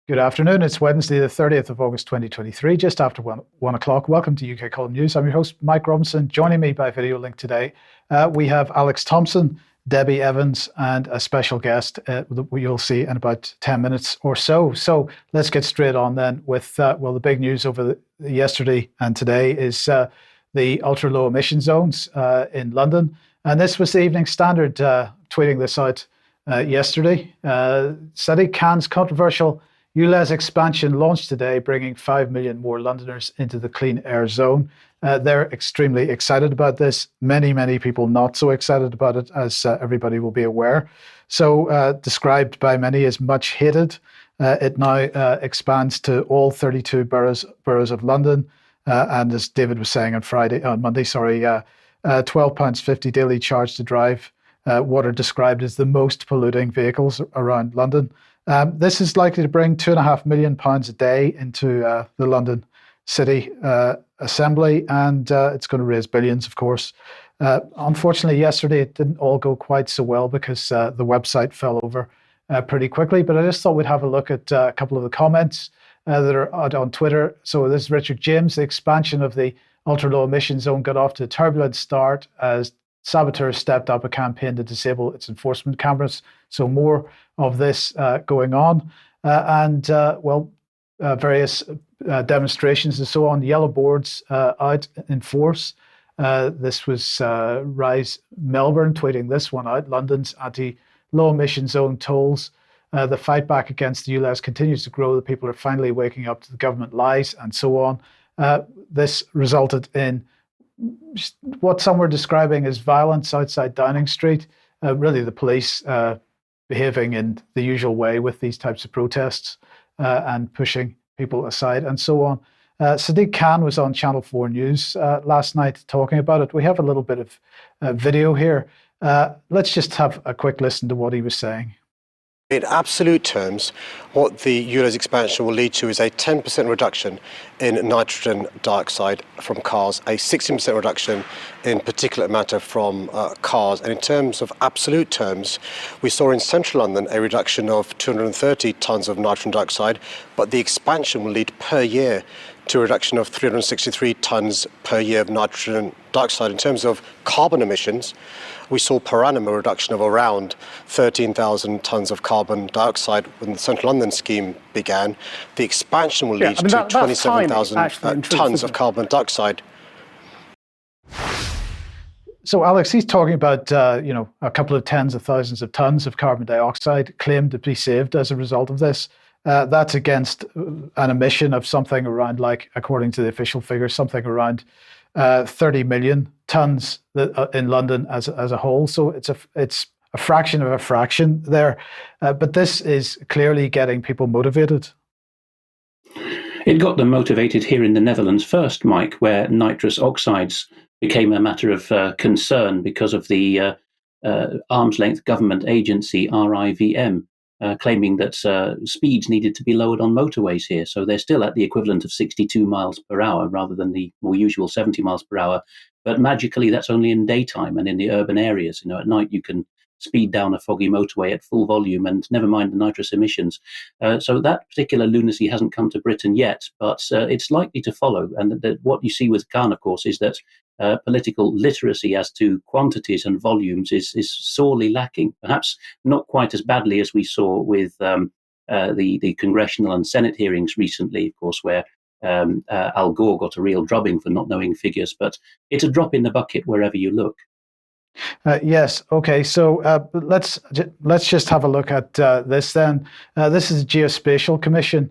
Good afternoon. It's Wednesday, the 30th of August, 2023, just after 1 o'clock. Welcome to UK Column News. I'm your host, Mike Robinson. Joining me by video link today, we have Alex Thomson, Debi Evans, and a special guest that you'll see in about 10 minutes or so. So let's get straight on then with, the big news over yesterday and today is the ultra-low emission zones in London. And this was the Evening Standard tweeting this out yesterday. Sadiq Khan's controversial ULEZ expansion launched today, bringing 5 million more Londoners into the clean air zone. They're extremely excited about this. Many people not so excited about it, as everybody will be aware. So described by many as much hated, it now expands to all 32 boroughs of London. And as David was saying on Monday, £12.50 daily charge to drive what are described as the most polluting vehicles around London. This is likely to bring £2.5 million a day into the London City Assembly, and it's going to raise billions, of course. Unfortunately, yesterday it didn't all go quite so well because the website fell over pretty quickly, but I just thought we'd have a look at a couple of the comments that are out on Twitter. So this is Richard James. The expansion of the ultra-low emission zone got off to a turbulent start as saboteurs stepped up a campaign to disable its enforcement cameras. So more of this going on. Various demonstrations and so on. Yellow boards out in force. This was Rise Melbourne tweeting this one out. London's anti-low emission zone tolls. The fight back against the ULEZ continues to grow. The people are finally waking up to the government lies and so on. This resulted in what some were describing as violence outside Downing Street, really the police behaving in the usual way with these types of protests and pushing people aside and so on. Sadiq Khan was on Channel 4 News last night talking about it. We have a little bit of video here. Let's just have a quick listen to what he was saying. In absolute terms, what the ULEZ expansion will lead to is a 10% reduction in nitrogen dioxide from cars, a 16% reduction in particulate matter from cars. And in terms of absolute terms, we saw in central London a reduction of 230 tonnes of nitrogen dioxide, but the expansion will lead per year to a reduction of 363 tonnes per year of nitrogen dioxide. In terms of carbon emissions, we saw per annum a reduction of around 13,000 tonnes of carbon dioxide when the Central London scheme began. The expansion will lead to 27,000 tonnes of carbon dioxide. So, Alex, he's talking about, a couple of tens of thousands of tonnes of carbon dioxide claimed to be saved as a result of this. That's against an emission of something around, according to the official figures, something around 30 million tonnes in London as a whole. So it's a fraction of a fraction there. But this is clearly getting people motivated. It got them motivated here in the Netherlands first, Mike, where nitrous oxides became a matter of concern because of the arm's length government agency, RIVM. Claiming that speeds needed to be lowered on motorways here. So they're still at the equivalent of 62 miles per hour rather than the more usual 70 miles per hour. But magically, that's only in daytime and in the urban areas. At night, you can speed down a foggy motorway at full volume and never mind the nitrous emissions. So that particular lunacy hasn't come to Britain yet, but it's likely to follow. And what you see with Khan, of course, is that political literacy as to quantities and volumes is sorely lacking, perhaps not quite as badly as we saw with the congressional and Senate hearings recently, of course, where Al Gore got a real drubbing for not knowing figures, but it's a drop in the bucket wherever you look. Yes. Okay. So let's just have a look at this then. This is the Geospatial Commission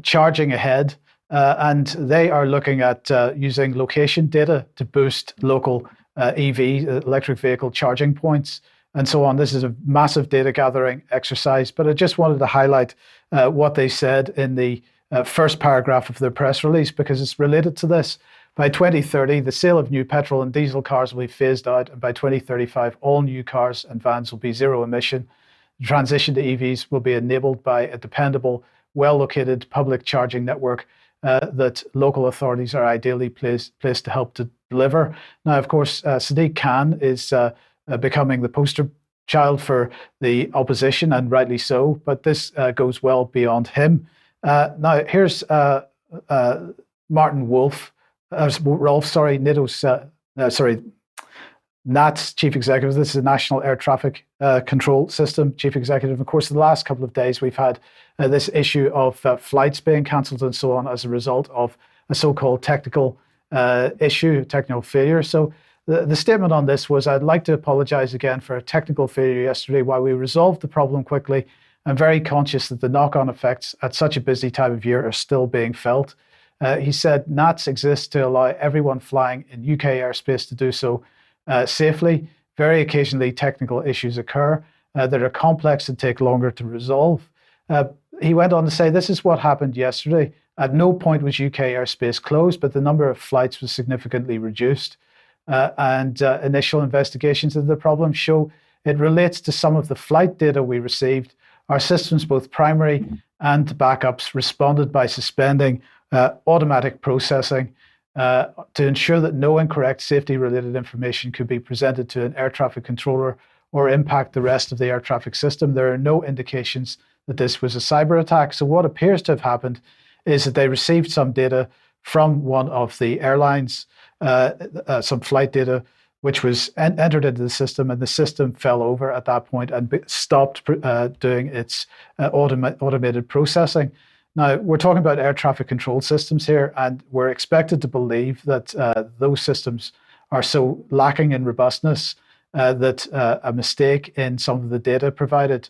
charging ahead. And they are looking at using location data to boost local EV, electric vehicle charging points, and so on. This is a massive data gathering exercise, but I just wanted to highlight what they said in the first paragraph of their press release, because it's related to this. By 2030, the sale of new petrol and diesel cars will be phased out, and by 2035, all new cars and vans will be zero emission. The transition to EVs will be enabled by a dependable, well-located public charging network that local authorities are ideally placed to help to deliver. Now, of course, Sadiq Khan is becoming the poster child for the opposition, and rightly so. But this goes well beyond him. Now, here's Martin Rolfe, NAT's chief executive. This is the National Air Traffic Control System chief executive. Of course, the last couple of days we've had this issue of flights being cancelled and so on as a result of a so-called technical issue, technical failure. So the statement on this was, I'd like to apologize again for a technical failure yesterday. While we resolved the problem quickly, I'm very conscious that the knock-on effects at such a busy time of year are still being felt. He said NATS exists to allow everyone flying in UK airspace to do so safely. Very occasionally, technical issues occur that are complex and take longer to resolve. He went on to say, this is what happened yesterday. At no point was UK airspace closed, but the number of flights was significantly reduced. And initial investigations of the problem show it relates to some of the flight data we received. Our systems, both primary and backups, responded by suspending automatic processing to ensure that no incorrect safety-related information could be presented to an air traffic controller or impact the rest of the air traffic system. There are no indications that this was a cyber attack. So what appears to have happened is that they received some data from one of the airlines, some flight data, which was entered into the system, and the system fell over at that point and stopped doing its automated processing. Now, we're talking about air traffic control systems here, and we're expected to believe that those systems are so lacking in robustness that a mistake in some of the data provided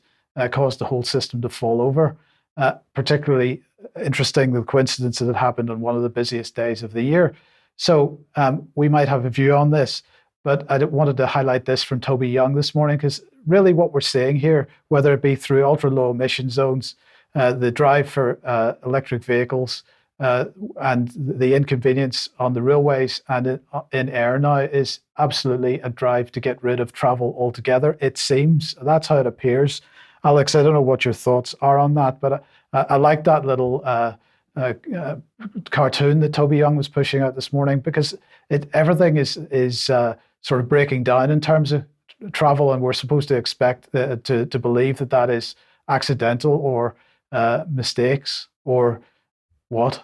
caused the whole system to fall over. Particularly interesting, the coincidence that it happened on one of the busiest days of the year. So we might have a view on this, but I wanted to highlight this from Toby Young this morning, because really what we're seeing here, whether it be through ultra-low emission zones, the drive for electric vehicles, and the inconvenience on the railways and in air now, is absolutely a drive to get rid of travel altogether. It seems that's how it appears. Alex, I don't know what your thoughts are on that, but I like that little cartoon that Toby Young was pushing out this morning, because everything is sort of breaking down in terms of travel, and we're supposed to expect to believe that is accidental or mistakes or what?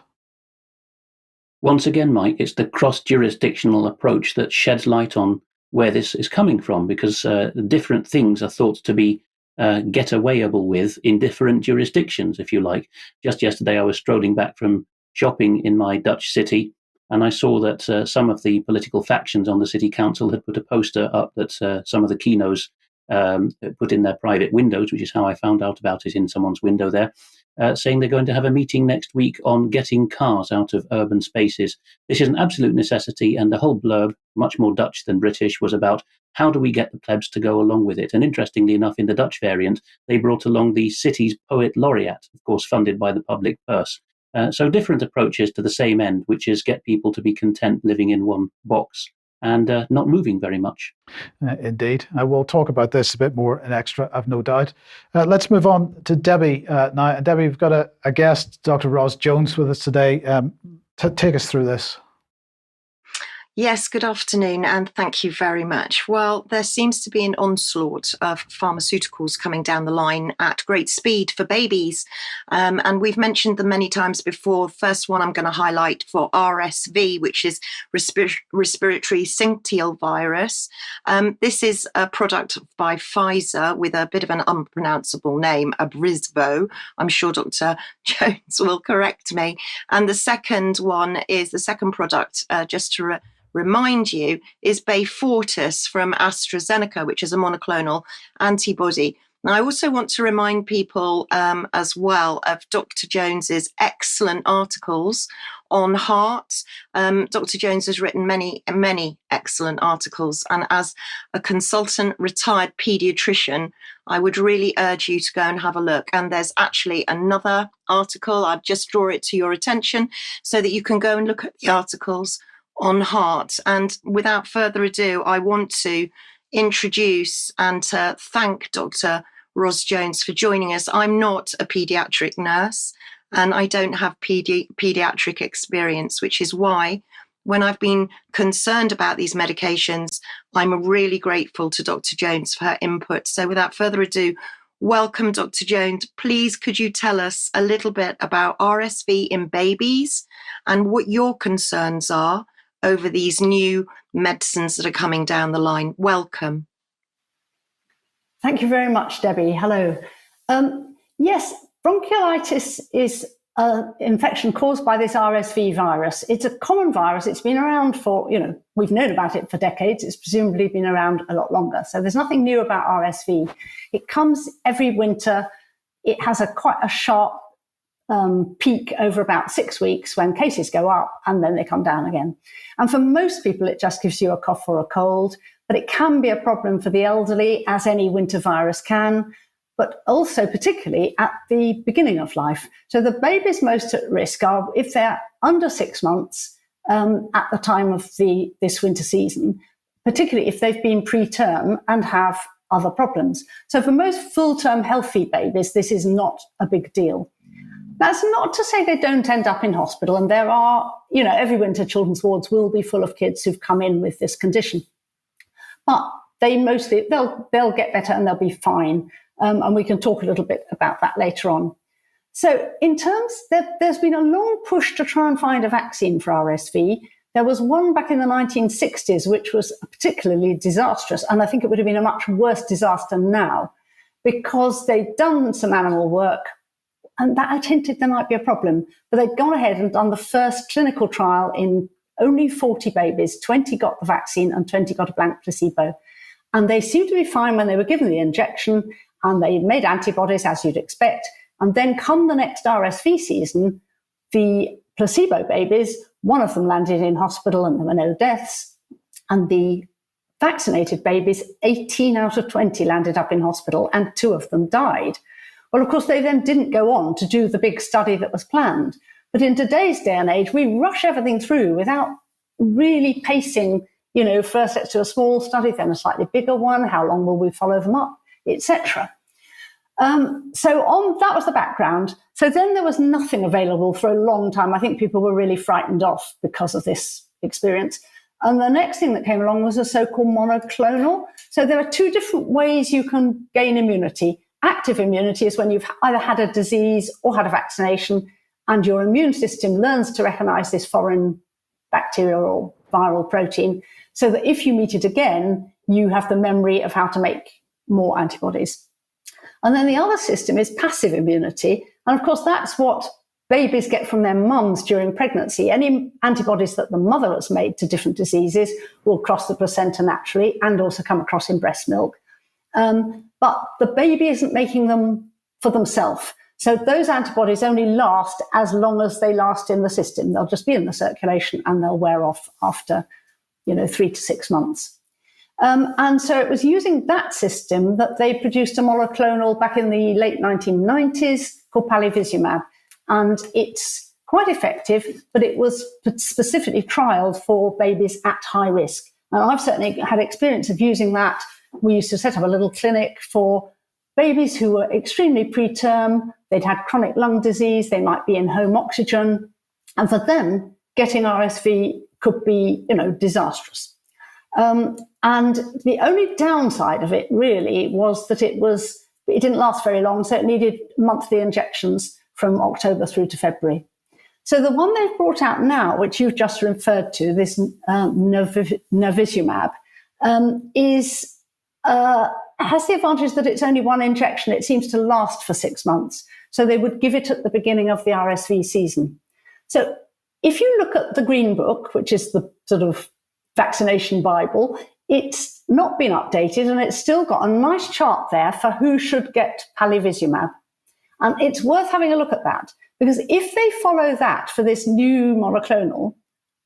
Once again, Mike, it's the cross-jurisdictional approach that sheds light on where this is coming from, because different things are thought to be get-awayable with in different jurisdictions, if you like. Just yesterday, I was strolling back from shopping in my Dutch city, and I saw that some of the political factions on the city council had put a poster up that some of the keynotes put in their private windows, which is how I found out about it, in someone's window there, saying they're going to have a meeting next week on getting cars out of urban spaces. This is an absolute necessity, and the whole blurb, much more Dutch than British, was about how do we get the plebs to go along with it. And interestingly enough, in the Dutch variant, they brought along the city's poet laureate, of course funded by the public purse. So different approaches to the same end, which is get people to be content living in one box and not moving very much. Indeed. We'll talk about this a bit more in extra, I've no doubt. Let's move on to Debi now. And Debi, we've got a guest, Dr. Ros Jones, with us today. Take us through this. Yes, good afternoon, and thank you very much. Well, there seems to be an onslaught of pharmaceuticals coming down the line at great speed for babies. And we've mentioned them many times before. First one I'm going to highlight for RSV, which is respiratory syncytial virus. This is a product by Pfizer with a bit of an unpronounceable name, Abrysvo. I'm sure Dr. Jones will correct me. And the second one is the second product, just to remind you, is Beyfortus from AstraZeneca, which is a monoclonal antibody. Now, I also want to remind people as well of Dr. Jones's excellent articles on heart. Dr. Jones has written many, many excellent articles. And as a consultant retired pediatrician, I would really urge you to go and have a look. And there's actually another article. I'll just draw it to your attention so that you can go and look at the articles on heart. And without further ado, I want to introduce and to thank Dr. Ros Jones for joining us. I'm not a paediatric nurse and I don't have pediatric experience, which is why when I've been concerned about these medications, I'm really grateful to Dr. Jones for her input. So without further ado, welcome, Dr. Jones. Please, could you tell us a little bit about RSV in babies and what your concerns are over these new medicines that are coming down the line? Welcome. Thank you very much, Debbie. Hello. Yes, bronchiolitis is an infection caused by this RSV virus. It's a common virus. It's been around for, we've known about it for decades. It's presumably been around a lot longer. So there's nothing new about RSV. It comes every winter. It has quite a sharp peak over about 6 weeks when cases go up and then they come down again. And for most people, it just gives you a cough or a cold, but it can be a problem for the elderly, as any winter virus can, but also particularly at the beginning of life. So the babies most at risk are if they're under 6 months at the time of this winter season, particularly if they've been preterm and have other problems. So for most full-term healthy babies, this is not a big deal. That's not to say they don't end up in hospital. And there are, every winter children's wards will be full of kids who've come in with this condition. But they'll get better and they'll be fine. And we can talk a little bit about that later on. So in terms, there's been a long push to try and find a vaccine for RSV. There was one back in the 1960s, which was particularly disastrous. And I think it would have been a much worse disaster now because they'd done some animal work and that had hinted there might be a problem. But they'd gone ahead and done the first clinical trial in only 40 babies. 20 got the vaccine and 20 got a blank placebo. And they seemed to be fine when they were given the injection and they made antibodies, as you'd expect. And then come the next RSV season, the placebo babies, one of them landed in hospital and there were no deaths. And the vaccinated babies, 18 out of 20 landed up in hospital and 2 of them died. Well, of course, they then didn't go on to do the big study that was planned. But in today's day and age, we rush everything through without really pacing, first let's do a small study, then a slightly bigger one. How long will we follow them up, etc. That was the background. So then there was nothing available for a long time. I think people were really frightened off because of this experience. And the next thing that came along was a so-called monoclonal. So there are 2 different ways you can gain immunity. Active immunity is when you've either had a disease or had a vaccination and your immune system learns to recognize this foreign bacterial or viral protein so that if you meet it again, you have the memory of how to make more antibodies. And then the other system is passive immunity. And of course, that's what babies get from their mums during pregnancy. Any antibodies that the mother has made to different diseases will cross the placenta naturally and also come across in breast milk. But the baby isn't making them for themselves. So those antibodies only last as long as they last in the system. They'll just be in the circulation and they'll wear off after, 3 to 6 months. And so it was using that system that they produced a monoclonal back in the late 1990s called palivizumab. And it's quite effective, but it was specifically trialed for babies at high risk. And I've certainly had experience of using that. We used to set up a little clinic for babies who were extremely preterm. They'd had chronic lung disease. They might be in home oxygen. And for them, getting RSV could be, disastrous. And the only downside of it really was that it didn't last very long. So it needed monthly injections from October through to February. So the one they've brought out now, which you've just referred to, this navizumab, has the advantage that it's only one injection. It seems to last for 6 months. So they would give it at the beginning of the RSV season. So if you look at the Green Book, which is the sort of vaccination Bible, it's not been updated and it's still got a nice chart there for who should get palivizumab. And it's worth having a look at that because if they follow that for this new monoclonal,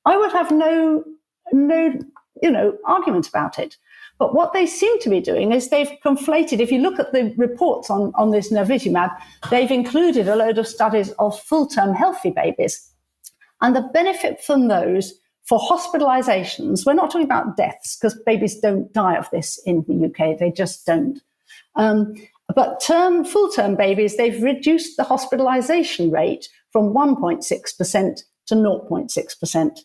I would have no argument about it. But what they seem to be doing is they've conflated, if you look at the reports on this navizumab, they've included a load of studies of full-term healthy babies. And the benefit from those for hospitalizations, we're not talking about deaths because babies don't die of this in the UK, they just don't. But full-term babies, they've reduced the hospitalization rate from 1.6% to 0.6%.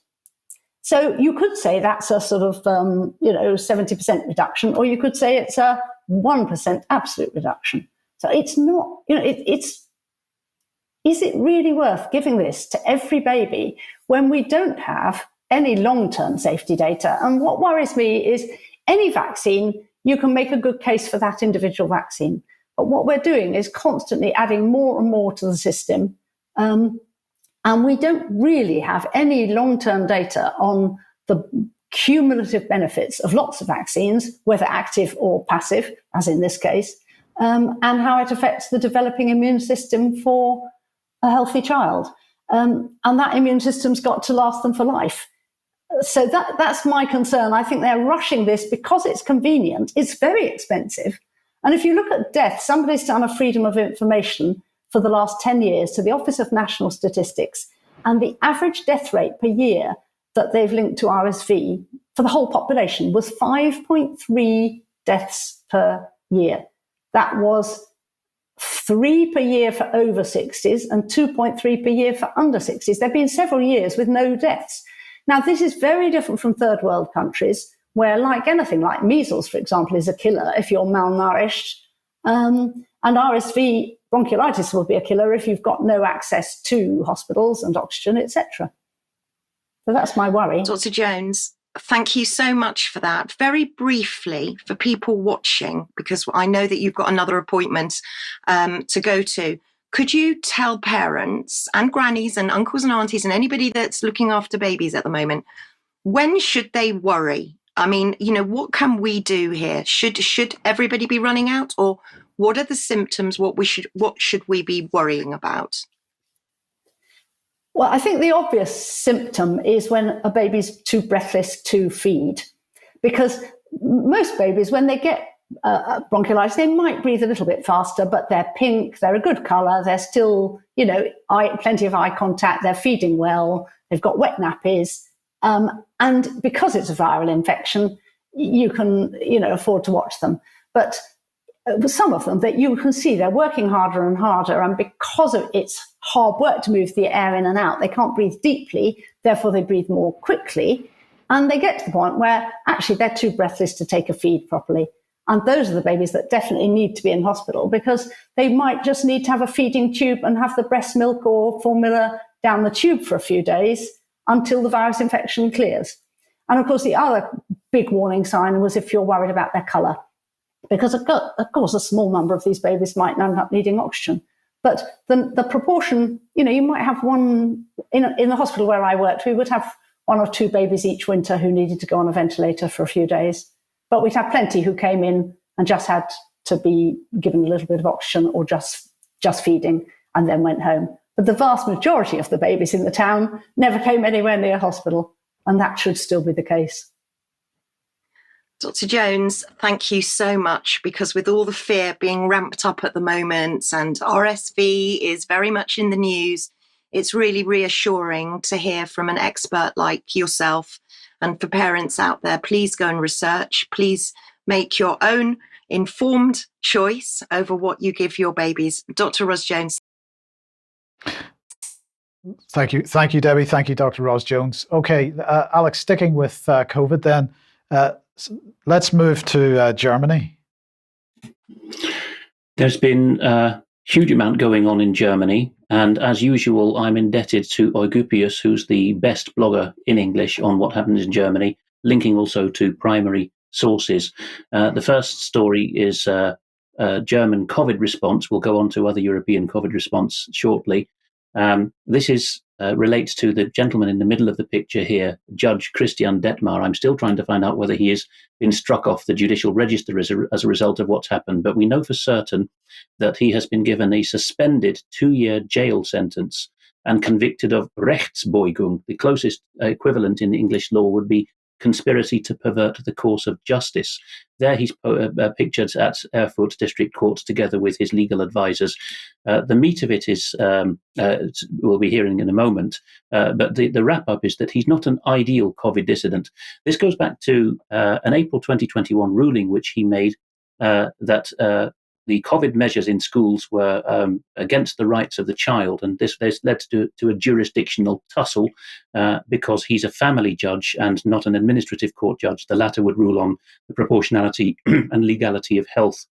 So you could say that's a sort of 70% reduction, or you could say it's a 1% absolute reduction. So it's not, is it really worth giving this to every baby when we don't have any long-term safety data? And what worries me is any vaccine, you can make a good case for that individual vaccine. But what we're doing is constantly adding more and more to the system. And we don't really have any long-term data on the cumulative benefits of lots of vaccines, whether active or passive, as in this case, and how it affects the developing immune system for a healthy child. And that immune system's got to last them for life. So that's my concern. I think they're rushing this because it's convenient. It's very expensive. And if you look at death, somebody's done a freedom of information for the last 10 years to the Office of National Statistics. And the average death rate per year that they've linked to RSV for the whole population was 5.3 deaths per year. That was 3 per year for over 60s and 2.3 per year for under 60s. There have been several years with no deaths. Now, this is very different from third world countries where, like anything, like measles, for example, is a killer if you're malnourished. And RSV bronchiolitis will be a killer if you've got no access to hospitals and oxygen, etc. So that's my worry. Dr. Jones, thank you so much for that. Very briefly, for people watching, because I know that you've got another appointment to go to, could you tell parents and grannies and uncles and aunties and anybody that's looking after babies at the moment, when should they worry? I mean, what can we do here? Should everybody be running out, or what are the symptoms? What should we be worrying about? Well, I think the obvious symptom is when a baby's too breathless to feed, because most babies, when they get bronchiolitis, they might breathe a little bit faster, but they're pink, they're a good colour, they're still, plenty of eye contact, they're feeding well, they've got wet nappies. And because it's a viral infection, you can, afford to watch them. But some of them that you can see they're working harder and harder, and because of it's hard work to move the air in and out, they can't breathe deeply, therefore they breathe more quickly, and they get to the point where actually they're too breathless to take a feed properly. And those are the babies that definitely need to be in hospital, because they might just need to have a feeding tube and have the breast milk or formula down the tube for a few days until the virus infection clears. And of course, the other big warning sign was if you're worried about their colour, because of course a small number of these babies might end up needing oxygen. But the proportion, you might have one, in the hospital where I worked, we would have 1 or 2 babies each winter who needed to go on a ventilator for a few days. But we'd have plenty who came in and just had to be given a little bit of oxygen or just feeding and then went home. But the vast majority of the babies in the town never came anywhere near hospital, and that should still be the case. Dr. Jones, thank you so much, because with all the fear being ramped up at the moment and RSV is very much in the news, it's really reassuring to hear from an expert like yourself. And for parents out there, please go and research. Please make your own informed choice over what you give your babies. Dr. Ros Jones. Thank you, Debbie. Thank you, Dr. Ros Jones. Okay, Alex, sticking with COVID then, let's move to Germany. There's been a huge amount going on in Germany. And as usual, I'm indebted to Eugupius, who's the best blogger in English on what happens in Germany, linking also to primary sources. The first story is German COVID response. We'll go on to other European COVID response shortly. This relates to the gentleman in the middle of the picture here, Judge Christian Detmar. I'm still trying to find out whether he has been struck off the judicial register as a result of what's happened, but we know for certain that he has been given a suspended 2-year jail sentence and convicted of Rechtsbeugung. The closest equivalent in English law would be conspiracy to pervert the course of justice. There he's pictured at Erfurt District Court together with his legal advisors. The meat of it is, we'll be hearing in a moment, but the wrap-up is that he's not an ideal COVID dissident. This goes back to an April 2021 ruling which he made that the COVID measures in schools were against the rights of the child, and this led to a jurisdictional tussle because he's a family judge and not an administrative court judge. The latter would rule on the proportionality and legality of health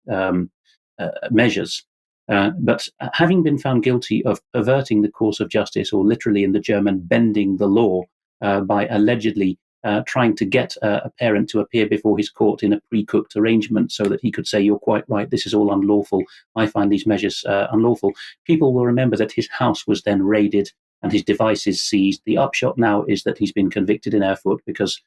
measures. But having been found guilty of perverting the course of justice, or literally in the German, bending the law, by allegedly trying to get a parent to appear before his court in a pre-cooked arrangement so that he could say, you're quite right, this is all unlawful, I find these measures unlawful. People will remember that his house was then raided and his devices seized. The upshot now is that he's been convicted in Erfurt because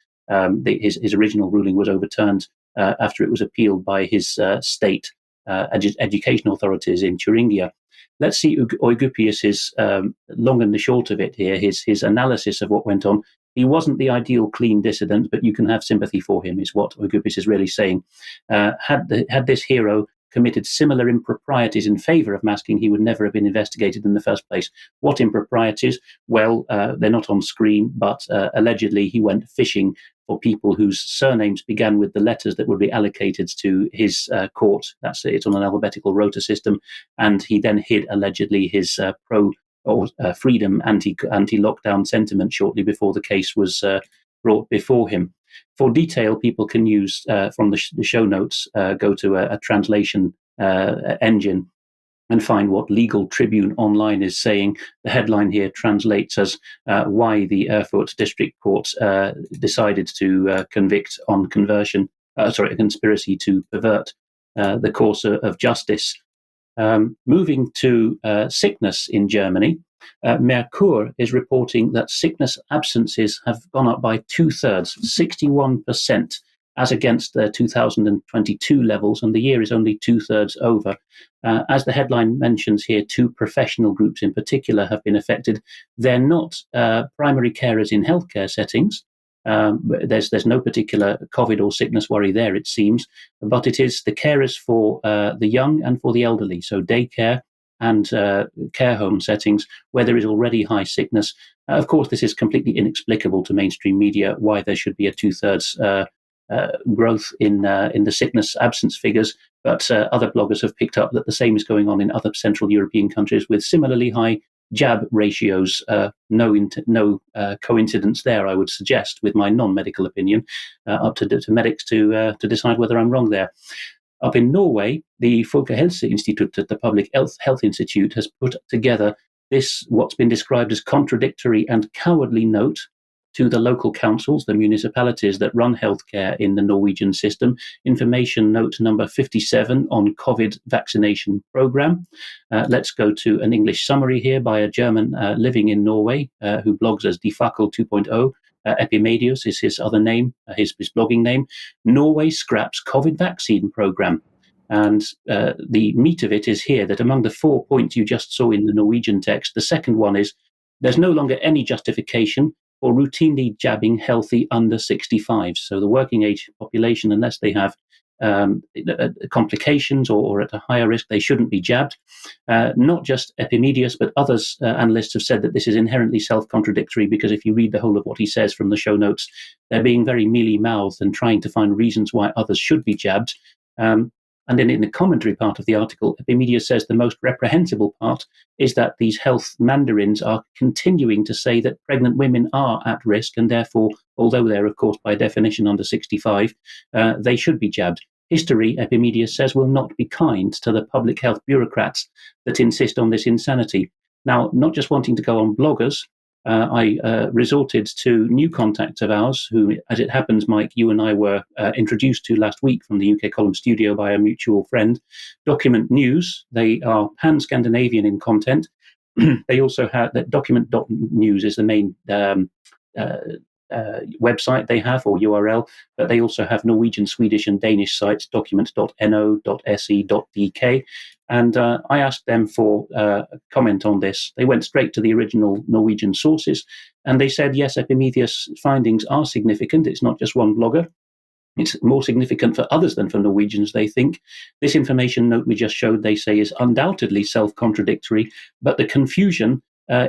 his original ruling was overturned after it was appealed by his state education authorities in Thuringia. Let's see Eugupius's long and the short of it here, his analysis of what went on. He wasn't the ideal clean dissident, but you can have sympathy for him, is what Eugupius is really saying. Had this hero committed similar improprieties in favour of masking, he would never have been investigated in the first place. What improprieties? Well, they're not on screen, but allegedly he went fishing for people whose surnames began with the letters that would be allocated to his court. It's on an alphabetical rota system, and he then hid allegedly his freedom anti-lockdown sentiment shortly before the case was brought before him. For detail, people can use from the show notes, go to a translation engine and find what Legal Tribune Online is saying. The headline here translates as why the Erfurt District Court decided to convict on a conspiracy to pervert the course of justice. Moving to sickness in Germany, Merkur is reporting that sickness absences have gone up by 2/3, 61%, as against the 2022 levels, and the year is only 2/3 over. As the headline mentions here, 2 professional groups in particular have been affected. They're not primary carers in healthcare settings. There's no particular COVID or sickness worry there, it seems, but it is the carers for the young and for the elderly, so daycare and care home settings where there is already high sickness. Of course, this is completely inexplicable to mainstream media, why there should be a 2/3 growth in the sickness absence figures, but other bloggers have picked up that the same is going on in other Central European countries with similarly high jab ratios. No coincidence there, I would suggest, with my non-medical opinion, up to medics to decide whether I'm wrong there. Up in Norway, the Folkehelseinstituttet, the Public Health Institute, has put together what's been described as contradictory and cowardly note to the local councils, the municipalities that run healthcare in the Norwegian system. Information note number 57 on COVID vaccination program. Let's go to an English summary here by a German living in Norway who blogs as Defakel 2.0. Epimedius is his other name, his blogging name. Norway scraps COVID vaccine program. And the meat of it is here, that among the 4 points you just saw in the Norwegian text, the second one is there's no longer any justification for routinely jabbing healthy under 65s. So the working age population, unless they have complications or at a higher risk, they shouldn't be jabbed. Not just Epimedius, but others, analysts have said that this is inherently self-contradictory, because if you read the whole of what he says from the show notes, they're being very mealy-mouthed and trying to find reasons why others should be jabbed. And then in the commentary part of the article, Epimedius says the most reprehensible part is that these health mandarins are continuing to say that pregnant women are at risk, and therefore, although they're, of course, by definition under 65, they should be jabbed. History, Epimedius says, will not be kind to the public health bureaucrats that insist on this insanity. Now, not just wanting to go on bloggers, I resorted to new contacts of ours who, as it happens, Mike, you and I were introduced to last week from the UK Column studio by a mutual friend. Document News. They are pan-Scandinavian in content. They also have that document.news is the main website they have, or URL, but they also have Norwegian, Swedish and Danish sites, document.no.se.dk. And I asked them for a comment on this. They went straight to the original Norwegian sources, and they said, yes, Epimedius' findings are significant. It's not just one blogger. It's more significant for others than for Norwegians, they think. This information note we just showed, they say, is undoubtedly self-contradictory, but the confusion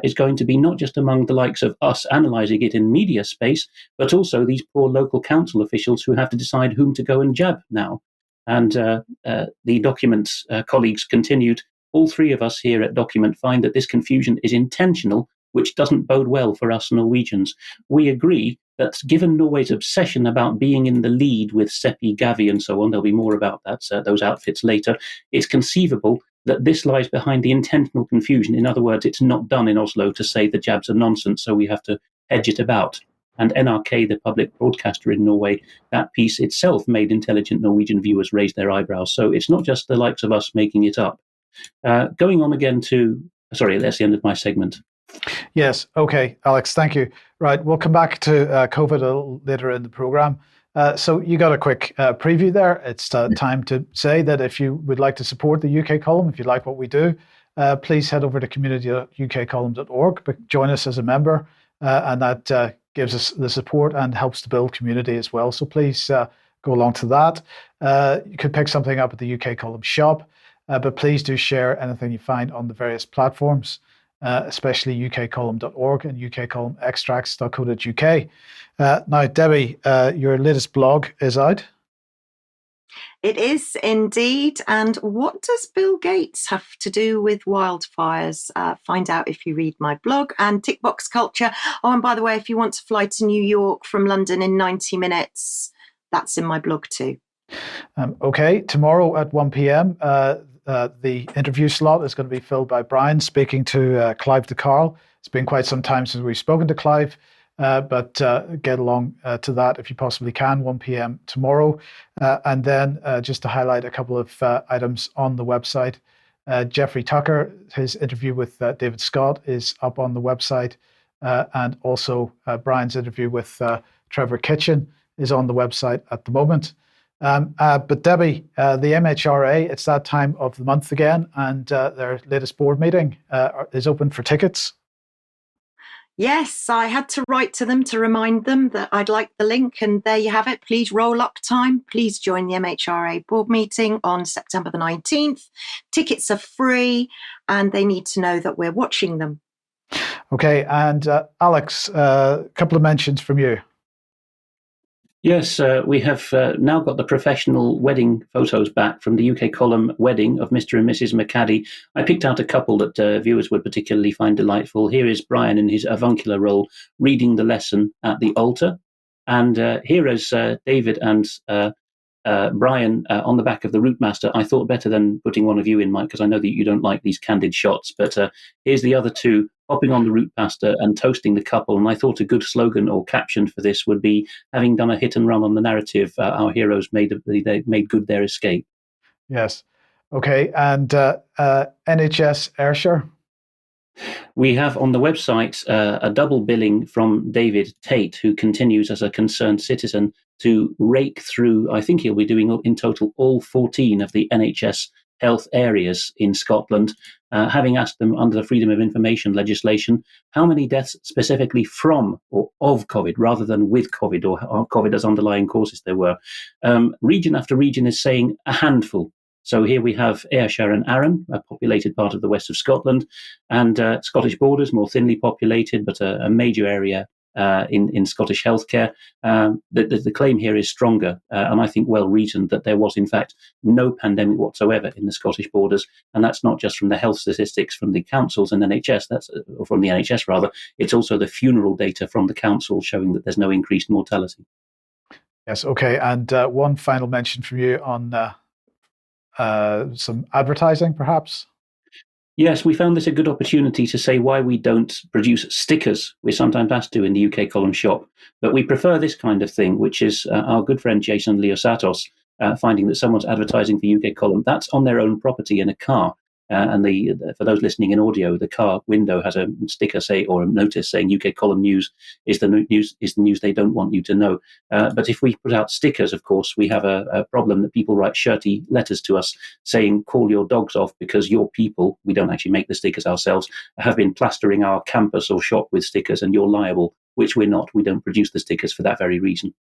is going to be not just among the likes of us analysing it in media space, but also these poor local council officials who have to decide whom to go and jab now. And the document colleagues continued, all three of us here at Document find that this confusion is intentional, which doesn't bode well for us Norwegians. We agree that given Norway's obsession about being in the lead with Seppi, Gavi and so on, there'll be more about that, those outfits later, it's conceivable that this lies behind the intentional confusion. In other words, it's not done in Oslo to say the jabs are nonsense, so we have to hedge it about. And NRK, the public broadcaster in Norway, that piece itself made intelligent Norwegian viewers raise their eyebrows. So it's not just the likes of us making it up. Going on again to, sorry, that's the end of my segment. Yes. Okay, Alex, thank you. Right, we'll come back to COVID a little later in the programme. So you got a quick preview there. It's time to say that if you would like to support the UK column, if you like what we do, please head over to community.ukcolumn.org, but join us as a member, and that gives us the support and helps to build community as well. So please go along to that. You could pick something up at the UK column shop, but please do share anything you find on the various platforms. Especially ukcolumn.org and ukcolumnextracts.co.uk. Now, Debi, your latest blog is out. It is indeed. And what does Bill Gates have to do with wildfires? Find out if you read my blog. And Tick Box Culture. Oh, and by the way, if you want to fly to New York from London in 90 minutes, that's in my blog too. Okay, tomorrow at 1 p.m., the interview slot is going to be filled by Brian speaking to Clive de Carl. It's been quite some time since we've spoken to Clive, but get along to that if you possibly can, 1 p.m. tomorrow. And then just to highlight a couple of items on the website, Jeffrey Tucker, his interview with David Scott is up on the website, and also Brian's interview with Trevor Kitchen is on the website at the moment. But Debi, the MHRA, it's that time of the month again, and their latest board meeting is open for tickets. Yes, I had to write to them to remind them that I'd like the link, and there you have it. Please roll up time. Please join the MHRA board meeting on September the 19th. Tickets are free, and they need to know that we're watching them. Okay, and Alex, a couple of mentions from you. Yes, we have now got the professional wedding photos back from the UK column wedding of Mr. and Mrs. McCaddy. I picked out a couple that viewers would particularly find delightful. Here is Brian in his avuncular role reading the lesson at the altar. And here is David and Brian on the back of the Routemaster. I thought better than putting one of you in, Mike, because I know that you don't like these candid shots. But here's the other two hopping on the Routemaster and toasting the couple. And I thought a good slogan or caption for this would be, having done a hit and run on the narrative, our heroes made good their escape. Yes. Okay. And NHS Ayrshire? We have on the website a double billing from David Tate, who continues as a concerned citizen to rake through, I think he'll be doing in total all 14 of the NHS health areas in Scotland, having asked them under the Freedom of Information legislation, how many deaths specifically from or of COVID rather than with COVID or COVID as underlying causes there were. Region after region is saying a handful. So here we have Ayrshire and Arran, a populated part of the west of Scotland, and Scottish Borders, more thinly populated, but a major area in Scottish healthcare. The claim here is stronger, and I think well reasoned, that there was in fact no pandemic whatsoever in the Scottish Borders, and that's not just from the health statistics from the councils and NHS, or from the NHS rather. It's also the funeral data from the council showing that there's no increased mortality. Yes. Okay. And one final mention from you on some advertising, perhaps. Yes, we found this a good opportunity to say why we don't produce stickers. We're sometimes asked to in the UK column shop, but we prefer this kind of thing, which is our good friend Jason Leosatos finding that someone's advertising for UK column. That's on their own property in a car. And for those listening in audio, the car window has a sticker or a notice saying UK column news is the news they don't want you to know. But if we put out stickers, of course, we have a problem that people write shirty letters to us saying, call your dogs off because your people, we don't actually make the stickers ourselves, have been plastering our campus or shop with stickers and you're liable, which we're not. We don't produce the stickers for that very reason.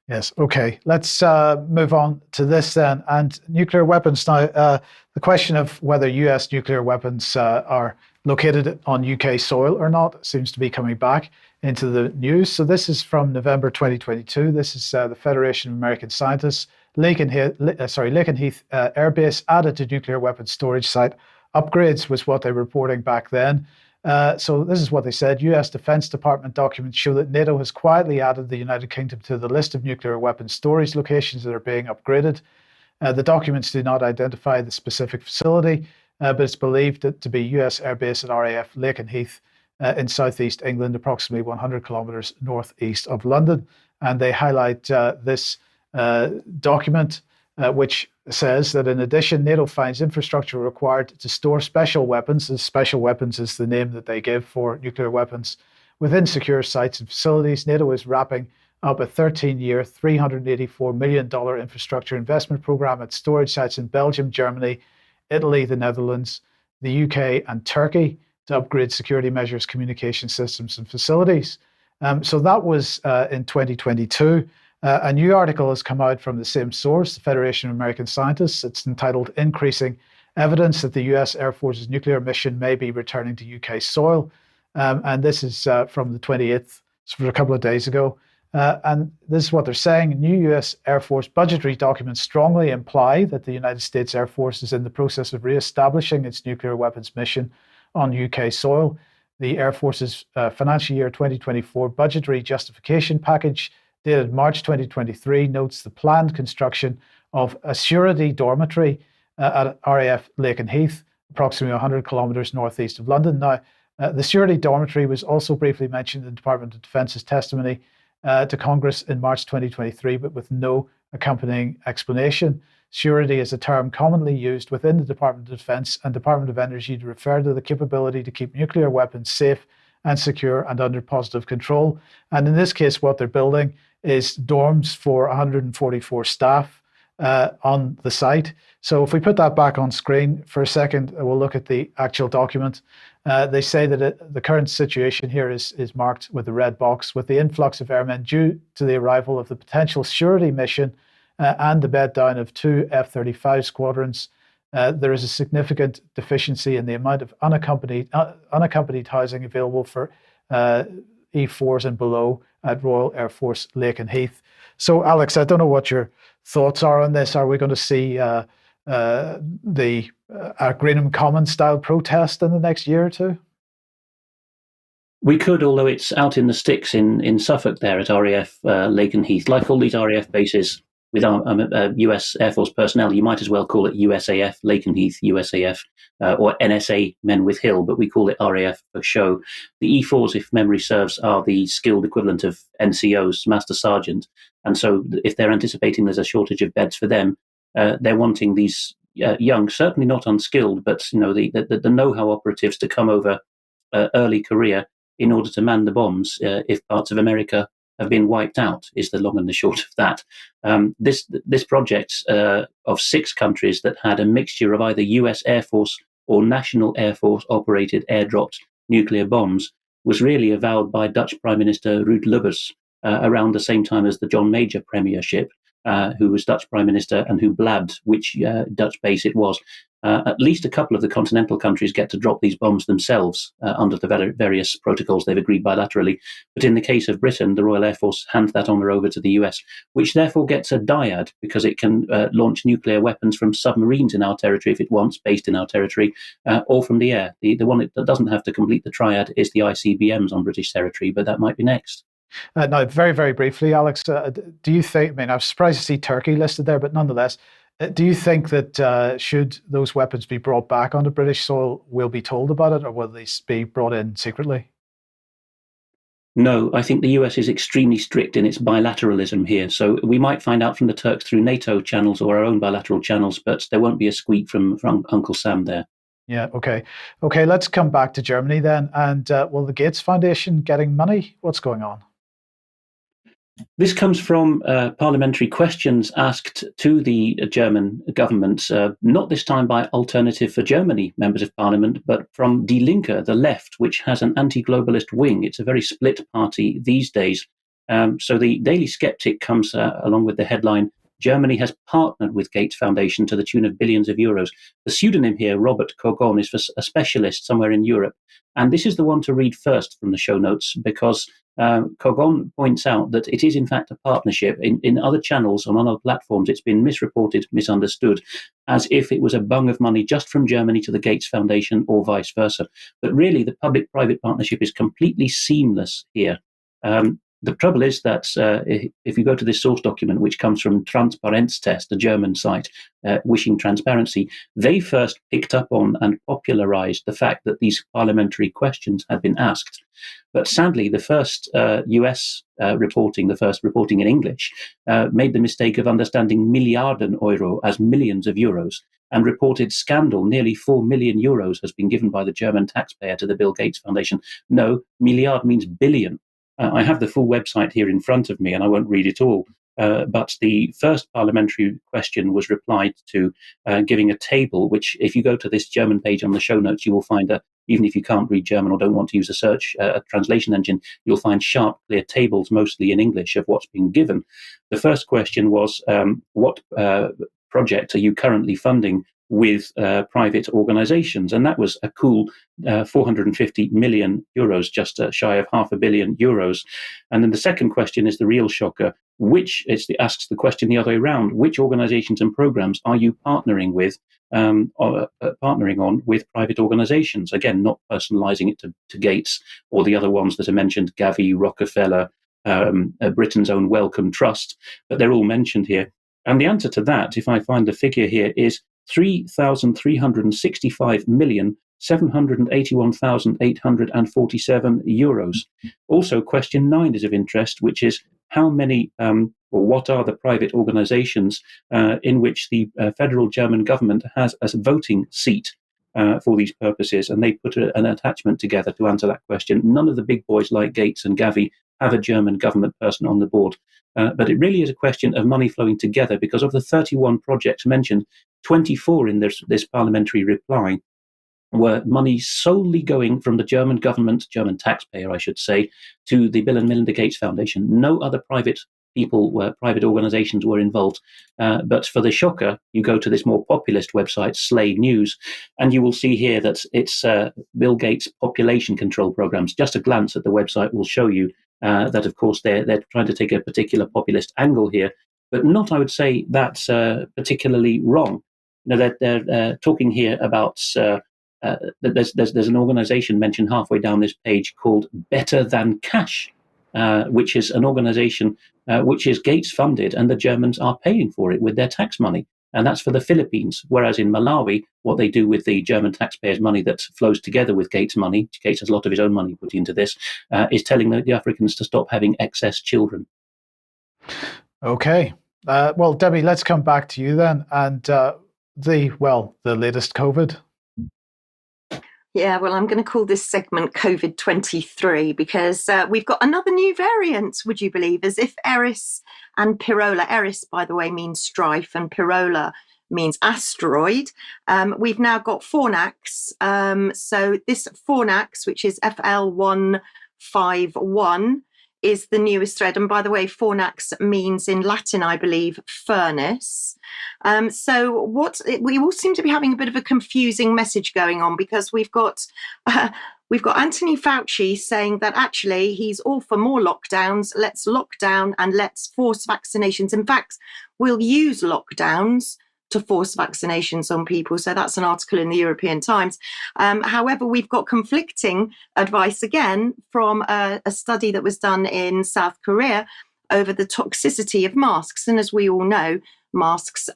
Yes. Okay. Let's move on to this then. And nuclear weapons. Now, the question of whether US nuclear weapons are located on UK soil or not seems to be coming back into the news. So this is from November 2022. This is the Federation of American Scientists Lakenheath Air Base added to nuclear weapons storage site upgrades was what they were reporting back then. So this is what they said. US Defense Department documents show that NATO has quietly added the United Kingdom to the list of nuclear weapons storage locations that are being upgraded. The documents do not identify the specific facility, but it's believed to be US Air Base at RAF Lakenheath in southeast England, approximately 100 kilometres northeast of London. And they highlight this document, which says that in addition, NATO finds infrastructure required to store special weapons. And special weapons is the name that they give for nuclear weapons within secure sites and facilities. NATO is wrapping up a 13-year, $384 million infrastructure investment program at storage sites in Belgium, Germany, Italy, the Netherlands, the UK, and Turkey to upgrade security measures, communication systems, and facilities. So that was in 2022. A new article has come out from the same source, the Federation of American Scientists. It's entitled Increasing Evidence that the US Air Force's Nuclear Mission May Be Returning to UK Soil. And this is from the 28th, so for a couple of days ago. And this is what they're saying. New US Air Force budgetary documents strongly imply that the United States Air Force is in the process of re-establishing its nuclear weapons mission on UK soil. The Air Force's financial year 2024 budgetary justification package dated March 2023 notes the planned construction of a surety dormitory at RAF Lakenheath, approximately 100 kilometres northeast of London. Now, the surety dormitory was also briefly mentioned in the Department of Defence's testimony to Congress in March 2023, but with no accompanying explanation. Surety is a term commonly used within the Department of Defense and Department of Energy to refer to the capability to keep nuclear weapons safe and secure and under positive control. And in this case, what they're building is dorms for 144 staff on the site. So if we put that back on screen for a second, we'll look at the actual document. They say that the current situation here is marked with the red box. With the influx of airmen due to the arrival of the potential surety mission and the bed down of 2 F-35 squadrons, there is a significant deficiency in the amount of unaccompanied housing available for E4s and below at Royal Air Force Lakenheath. So, Alex, I don't know what your thoughts are on this. Are we going to see the Greenham Commons style protest in the next year or two? We could, although it's out in the sticks in Suffolk there at RAF Lakenheath. Like all these RAF bases with US Air Force personnel, you might as well call it USAF Lakenheath, USAF, or NSA Menwith Hill, but we call it RAF for show. The E4s, if memory serves, are the skilled equivalent of NCOs, Master Sergeant. And so if they're anticipating there's a shortage of beds for them, they're wanting these young, certainly not unskilled, but the know-how operatives to come over early career in order to man the bombs if parts of America have been wiped out, is the long and the short of that. This project of 6 countries that had a mixture of either US Air Force or National Air Force operated airdropped nuclear bombs was really avowed by Dutch Prime Minister Ruud Lubbers around the same time as the John Major premiership, who was Dutch Prime Minister and who blabbed which Dutch base it was. At least a couple of the continental countries get to drop these bombs themselves under the various protocols they've agreed bilaterally. But in the case of Britain, the Royal Air Force hands that honour over to the US, which therefore gets a dyad because it can launch nuclear weapons from submarines in our territory if it wants, based in our territory, or from the air. The one that doesn't have to complete the triad is the ICBMs on British territory, but that might be next. Now, very, very briefly, Alex, do you think, I mean, I was surprised to see Turkey listed there, but nonetheless, do you think that should those weapons be brought back onto British soil, we'll be told about it, or will they be brought in secretly? No, I think the US is extremely strict in its bilateralism here. So we might find out from the Turks through NATO channels or our own bilateral channels, but there won't be a squeak from Uncle Sam there. Yeah, okay. Okay, let's come back to Germany then. And will the Gates Foundation getting money? What's going on? This comes from parliamentary questions asked to the German government, not this time by Alternative for Germany members of parliament, but from Die Linke, the left, which has an anti-globalist wing. It's a very split party these days. So the Daily Skeptic comes along with the headline, Germany has partnered with Gates Foundation to the tune of billions of euros. The pseudonym here, Robert Kogon, is for a specialist somewhere in Europe. And this is the one to read first from the show notes, because Kogon points out that it is in fact a partnership. In other channels, on other platforms, it's been misreported, misunderstood, as if it was a bung of money just from Germany to the Gates Foundation or vice versa. But really, the public-private partnership is completely seamless here. The trouble is that if you go to this source document, which comes from Transparenztest, a German site wishing transparency, they first picked up on and popularized the fact that these parliamentary questions had been asked. But sadly, the first US reporting, the first reporting in English, made the mistake of understanding Milliarden Euro as millions of euros, and reported scandal. Nearly 4 million euros has been given by the German taxpayer to the Bill Gates Foundation. No, milliard means billion. I have the full website here in front of me, and I won't read it all. But the first parliamentary question was replied to giving a table, which, if you go to this German page on the show notes, you will find that even if you can't read German or don't want to use a search translation engine, you'll find sharp, clear tables, mostly in English, of what's been given. The first question was, what project are you currently funding with private organizations? And that was a cool 450 million euros, just shy of €500 million. And then the second question is the real shocker. Asks the question the other way around: which organizations and programs are you partnering with, partnering on with private organizations? Again, not personalizing it to Gates or the other ones that are mentioned, Gavi, Rockefeller, Britain's own Wellcome Trust, but they're all mentioned here. And the answer to that, if I find the figure here, is 3,365,781,847 euros. Also, question 9 is of interest, which is how many or what are the private organizations in which the federal German government has as a voting seat for these purposes? And they put an attachment together to answer that question. None of the big boys like Gates and Gavi have a German government person on the board. But it really is a question of money flowing together, because of the 31 projects mentioned, 24 in this parliamentary reply were money solely going from the German government, German taxpayer, I should say, to the Bill and Melinda Gates Foundation. No other private private organizations were involved. But for the shocker, you go to this more populist website, Slay News, and you will see here that it's Bill Gates population control programs. Just a glance at the website will show you that, of course, they're trying to take a particular populist angle here, but not, I would say, that's particularly wrong. They're talking here about there's an organization mentioned halfway down this page called Better Than Cash, which is an organization which is Gates funded, and the Germans are paying for it with their tax money. And that's for the Philippines. Whereas in Malawi, what they do with the German taxpayers' money that flows together with Gates' money, Gates has a lot of his own money put into this, is telling the Africans to stop having excess children. Okay. Well, Debbie, let's come back to you then. And the latest COVID. Yeah, well, I'm going to call this segment COVID-23 because we've got another new variant, would you believe, as if Eris and Pirola. Eris, by the way, means strife, and Pirola means asteroid. We've now got Fornax. So this Fornax, which is FL151, is the newest thread. And by the way, Fornax means in Latin, I believe, furnace. So we all seem to be having a bit of a confusing message going on, because we've got Anthony Fauci saying that actually he's all for more lockdowns. Let's lock down and let's force vaccinations. In fact, we'll use lockdowns to force vaccinations on people. So that's an article in the European Times. However, we've got conflicting advice again from a study that was done in South Korea over the toxicity of masks. And as we all know, masks,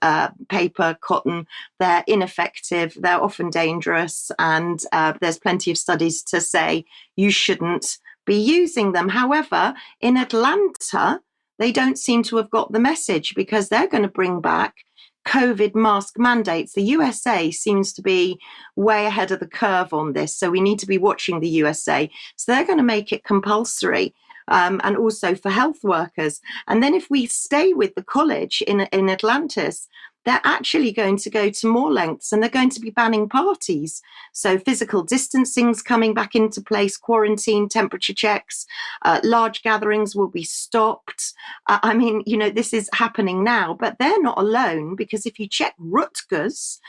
paper, cotton, they're ineffective, they're often dangerous, and there's plenty of studies to say you shouldn't be using them. However, in Atlanta, they don't seem to have got the message, because they're going to bring back COVID mask mandates. The USA seems to be way ahead of the curve on this, so we need to be watching the USA. So they're going to make it compulsory, and also for health workers. And then if we stay with the college in Atlantis, they're actually going to go to more lengths, and they're going to be banning parties. So physical distancing's coming back into place, quarantine, temperature checks, large gatherings will be stopped. I mean, this is happening now, but they're not alone, because if you check Rutgers,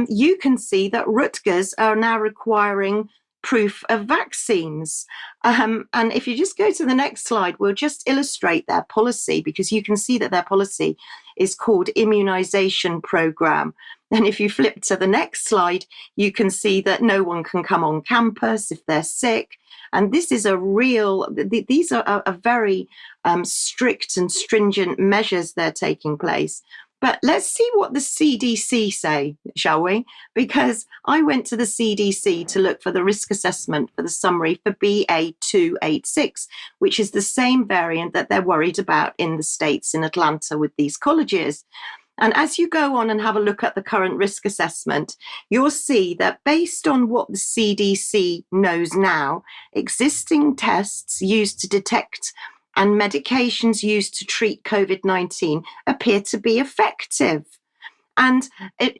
you can see that Rutgers are now requiring proof of vaccines. And if you just go to the next slide, we'll just illustrate their policy, because you can see that their policy is called Immunization Program. And if you flip to the next slide, you can see that no one can come on campus if they're sick. And this is these are a very strict and stringent measures they're taking place. But let's see what the CDC say, shall we? Because I went to the CDC to look for the risk assessment for the summary for BA.2.86, which is the same variant that they're worried about in the States, in Atlanta, with these colleges. And as you go on and have a look at the current risk assessment, you'll see that based on what the CDC knows now, existing tests used to detect and medications used to treat COVID-19 appear to be effective. And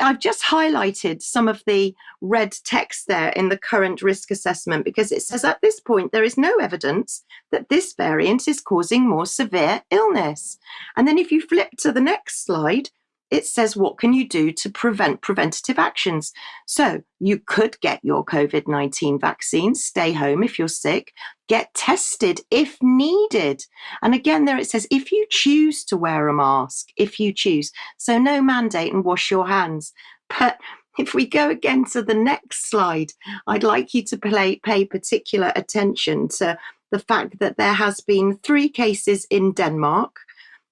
I've just highlighted some of the red text there in the current risk assessment, because it says at this point, there is no evidence that this variant is causing more severe illness. And then if you flip to the next slide, it says, what can you do to prevent preventative actions? So you could get your COVID-19 vaccine, stay home if you're sick, get tested if needed. And again, there it says, if you choose to wear a mask, if you choose. So no mandate, and wash your hands. But if we go again to the next slide, I'd like you to pay particular attention to the fact that there has been 3 cases in Denmark,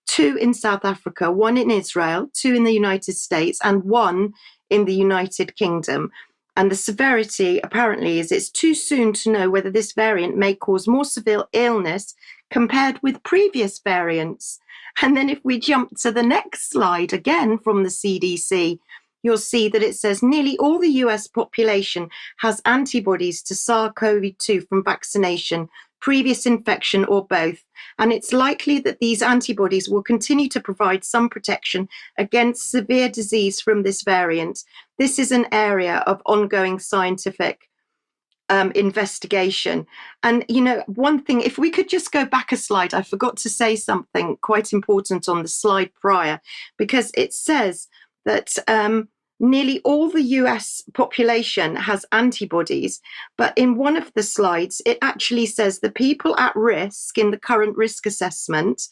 2 in South Africa, 1 in Israel, 2 in the United States, and 1 in the United Kingdom. And the severity apparently is it's too soon to know whether this variant may cause more severe illness compared with previous variants. And then if we jump to the next slide, again from the CDC, you'll see that it says nearly all the US population has antibodies to SARS-CoV-2 from vaccination, previous infection, or both. And it's likely that these antibodies will continue to provide some protection against severe disease from this variant. This is an area of ongoing scientific investigation. And, one thing, if we could just go back a slide, I forgot to say something quite important on the slide prior, because it says that nearly all the US population has antibodies, but in one of the slides, it actually says the people at risk in the current risk assessment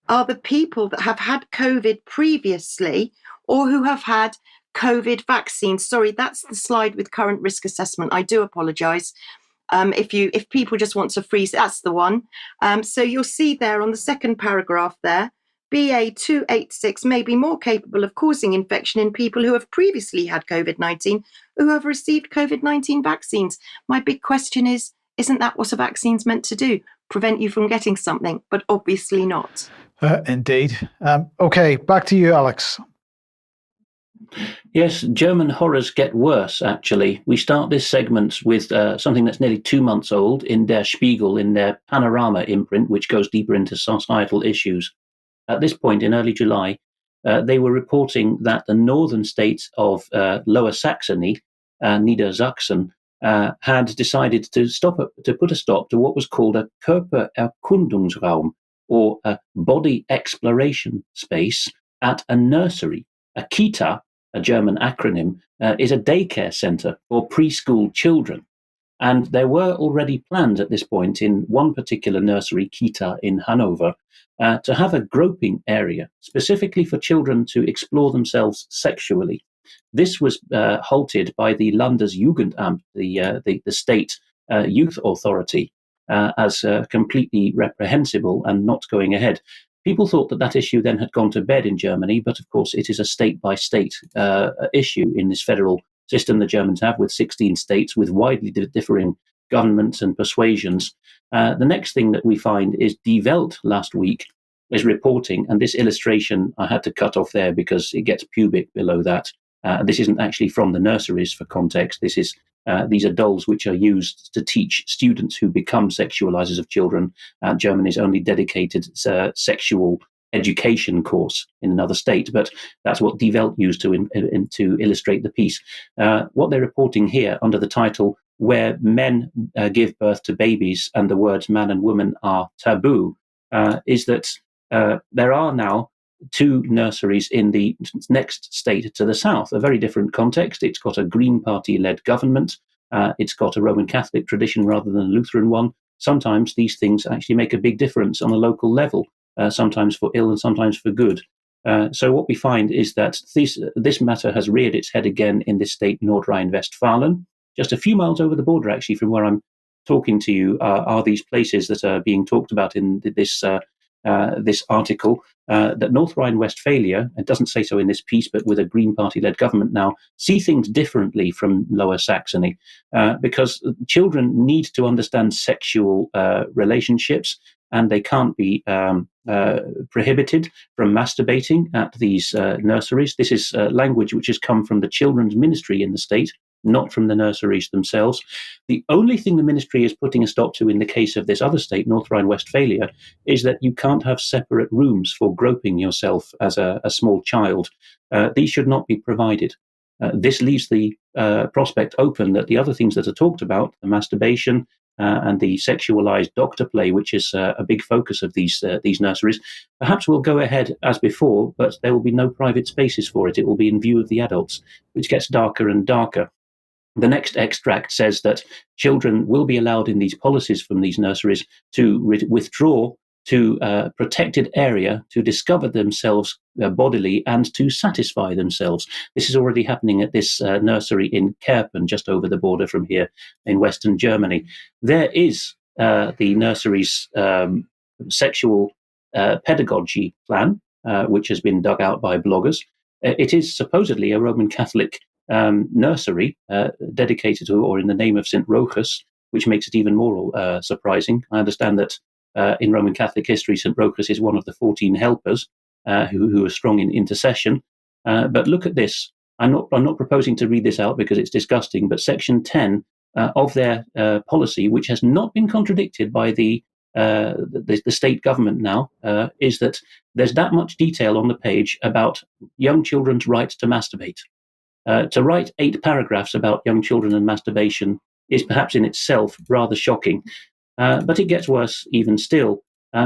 are the people that have had COVID previously or who have had COVID vaccines. Sorry, that's the slide with current risk assessment. I do apologize. If people just want to freeze, that's the one. So you'll see there on the second paragraph there, BA.2.86 may be more capable of causing infection in people who have previously had COVID-19, who have received COVID-19 vaccines. My big question is, isn't that what a vaccine's meant to do? Prevent you from getting something, but obviously not. Indeed. Okay, back to you, Alex. Yes, German horrors get worse, actually. We start this segment with something that's nearly 2 months old in Der Spiegel, in their Panorama imprint, which goes deeper into societal issues. At this point in early July, they were reporting that the northern states of Lower Saxony, Niedersachsen, had decided to put a stop to what was called a Körpererkundungsraum, or a body exploration space, at a nursery. A Kita, a German acronym, is a daycare center for preschool children. And there were already plans at this point in one particular nursery, Kita in Hanover, to have a groping area specifically for children to explore themselves sexually. This was halted by the Landesjugendamt, the state youth authority, as completely reprehensible and not going ahead. People thought that issue then had gone to bed in Germany, but of course it is a state-by-state issue in this federal system the Germans have, with 16 states with widely differing governments and persuasions. The next thing that we find is Die Welt last week is reporting, and this illustration I had to cut off there because it gets pubic below that. This isn't actually from the nurseries for context. These are dolls which are used to teach students who become sexualizers of children. Germany's only dedicated sexual education course in another state, but that's what Die Welt used to illustrate the piece. What they're reporting here under the title "Where Men Give Birth to Babies and the Words Man and Woman Are Taboo" is that there are now 2 nurseries in the next state to the south, a very different context. It's got a Green Party-led government. It's got a Roman Catholic tradition rather than a Lutheran one. Sometimes these things actually make a big difference on a local level, sometimes for ill and sometimes for good. So what we find is that this matter has reared its head again in this state, Nordrhein-Westfalen. Just a few miles over the border, actually, from where I'm talking to you, are these places that are being talked about in this article, that North Rhine-Westphalia, it doesn't say so in this piece, but with a Green Party-led government now, see things differently from Lower Saxony, because children need to understand sexual relationships, and they can't be prohibited from masturbating at these nurseries. This is language which has come from the children's ministry in the state, not from the nurseries themselves. The only thing the ministry is putting a stop to in the case of this other state, North Rhine-Westphalia, is that you can't have separate rooms for groping yourself as a small child. These should not be provided. This leaves the prospect open that the other things that are talked about, the masturbation and the sexualized doctor play, which is a big focus of these nurseries, perhaps will go ahead as before, but there will be no private spaces for it. It will be in view of the adults, which gets darker and darker. The next extract says that children will be allowed in these policies from these nurseries to withdraw to a protected area to discover themselves bodily and to satisfy themselves. This is already happening at this nursery in Kerpen, just over the border from here in Western Germany. There is the nursery's sexual pedagogy plan, which has been dug out by bloggers. It is supposedly a Roman Catholic nursery dedicated to, or in the name of St. Rochus, which makes it even more surprising. I understand that in Roman Catholic history, St. Rochus is one of the 14 helpers who are strong in intercession. But look at this. I'm not proposing to read this out because it's disgusting, but section 10 of their policy, which has not been contradicted by the state government now, is that there's that much detail on the page about young children's right to masturbate. To write 8 paragraphs about young children and masturbation is perhaps in itself rather shocking. But it gets worse even still,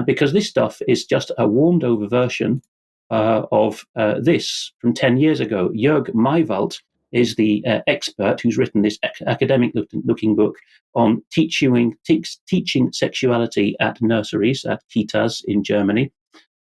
because this stuff is just a warmed over version of this from 10 years ago. Jörg Maywald is the expert who's written this academic-looking book on teaching sexuality at nurseries, at Kitas in Germany.